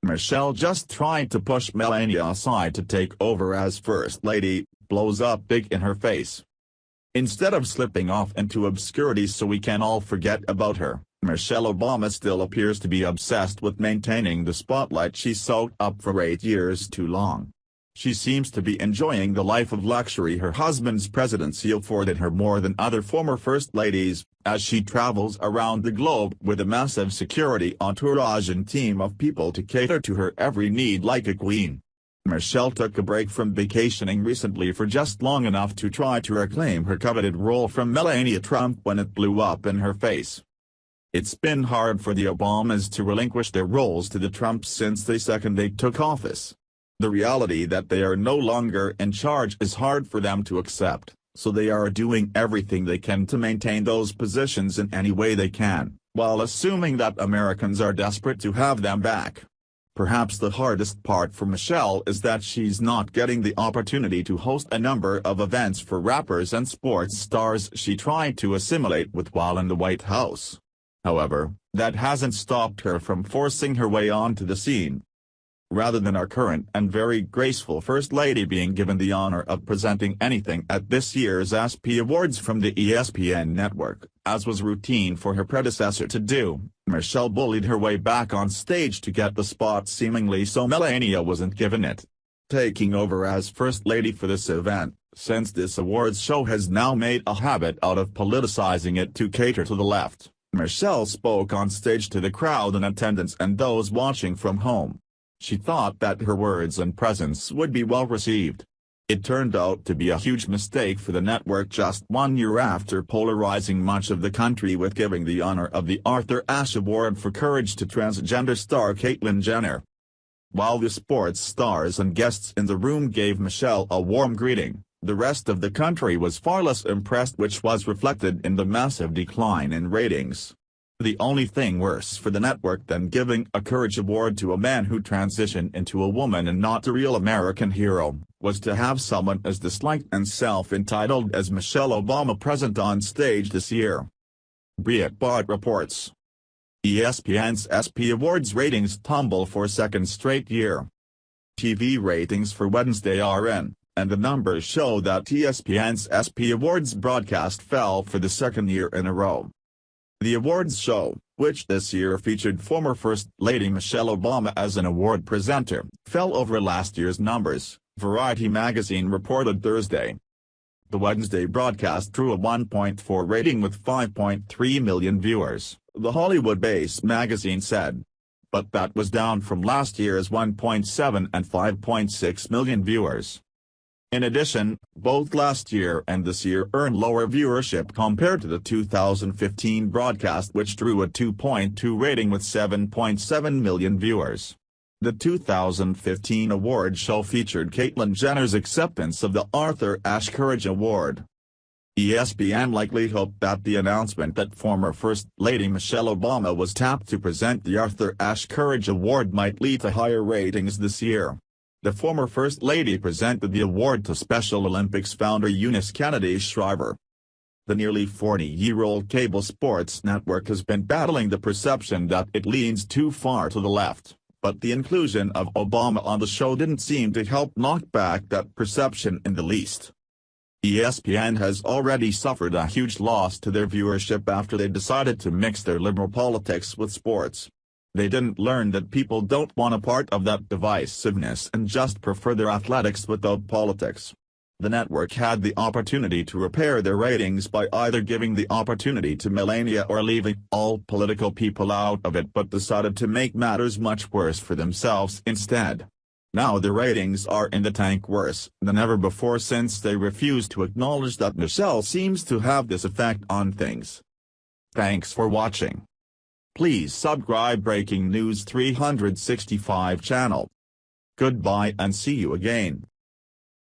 Michelle just tried to push Melania aside to take over as First Lady, blows up big in her face. Instead of slipping off into obscurity so we can all forget about her, Michelle Obama still appears to be obsessed with maintaining the spotlight she soaked up for 8 years too long. She seems to be enjoying the life of luxury her husband's presidency afforded her more than other former First Ladies, as she travels around the globe with a massive security entourage and team of people to cater to her every need like a queen. Michelle took a break from vacationing recently for just long enough to try to reclaim her coveted role from Melania Trump when it blew up in her face. It's been hard for the Obamas to relinquish their roles to the Trumps since the second they took office. The reality that they are no longer in charge is hard for them to accept, so they are doing everything they can to maintain those positions in any way they can, while assuming that Americans are desperate to have them back. Perhaps the hardest part for Michelle is that she's not getting the opportunity to host a number of events for rappers and sports stars she tried to assimilate with while in the White House. However, that hasn't stopped her from forcing her way onto the scene. Rather than our current and very graceful First Lady being given the honor of presenting anything at this year's ESPY Awards from the ESPN network, as was routine for her predecessor to do, Michelle bullied her way back on stage to get the spot seemingly so Melania wasn't given it. Taking over as First Lady for this event, since this awards show has now made a habit out of politicizing it to cater to the left, Michelle spoke on stage to the crowd in attendance and those watching from home. She thought that her words and presence would be well received. It turned out to be a huge mistake for the network just 1 year after polarizing much of the country with giving the honor of the Arthur Ashe Award for Courage to transgender star Caitlyn Jenner. While the sports stars and guests in the room gave Michelle a warm greeting, the rest of the country was far less impressed, which was reflected in the massive decline in ratings. The only thing worse for the network than giving a Courage Award to a man who transitioned into a woman and not a real American hero, was to have someone as disliked and self-entitled as Michelle Obama present on stage this year. Breitbart reports. ESPN's ESPY Awards ratings tumble for a second straight year. TV ratings for Wednesday are in, and the numbers show that ESPN's ESPY Awards broadcast fell for the second year in a row. The awards show, which this year featured former First Lady Michelle Obama as an award presenter, fell over last year's numbers, Variety magazine reported Thursday. The Wednesday broadcast drew a 1.4 rating with 5.3 million viewers, the Hollywood-based magazine said. But that was down from last year's 1.7 and 5.6 million viewers. In addition, both last year and this year earned lower viewership compared to the 2015 broadcast, which drew a 2.2 rating with 7.7 million viewers. The 2015 award show featured Caitlyn Jenner's acceptance of the Arthur Ashe Courage Award. ESPN likely hoped that the announcement that former First Lady Michelle Obama was tapped to present the Arthur Ashe Courage Award might lead to higher ratings this year. The former First Lady presented the award to Special Olympics founder Eunice Kennedy Shriver. The nearly 40-year-old cable sports network has been battling the perception that it leans too far to the left, but the inclusion of Obama on the show didn't seem to help knock back that perception in the least. ESPN has already suffered a huge loss to their viewership after they decided to mix their liberal politics with sports. They didn't learn that people don't want a part of that divisiveness and just prefer their athletics without politics. The network had the opportunity to repair their ratings by either giving the opportunity to Melania or leaving all political people out of it, but decided to make matters much worse for themselves instead. Now the ratings are in the tank worse than ever before since they refuse to acknowledge that Michelle seems to have this effect on things. Thanks for watching. Please subscribe Breaking News 365 channel. Goodbye and see you again.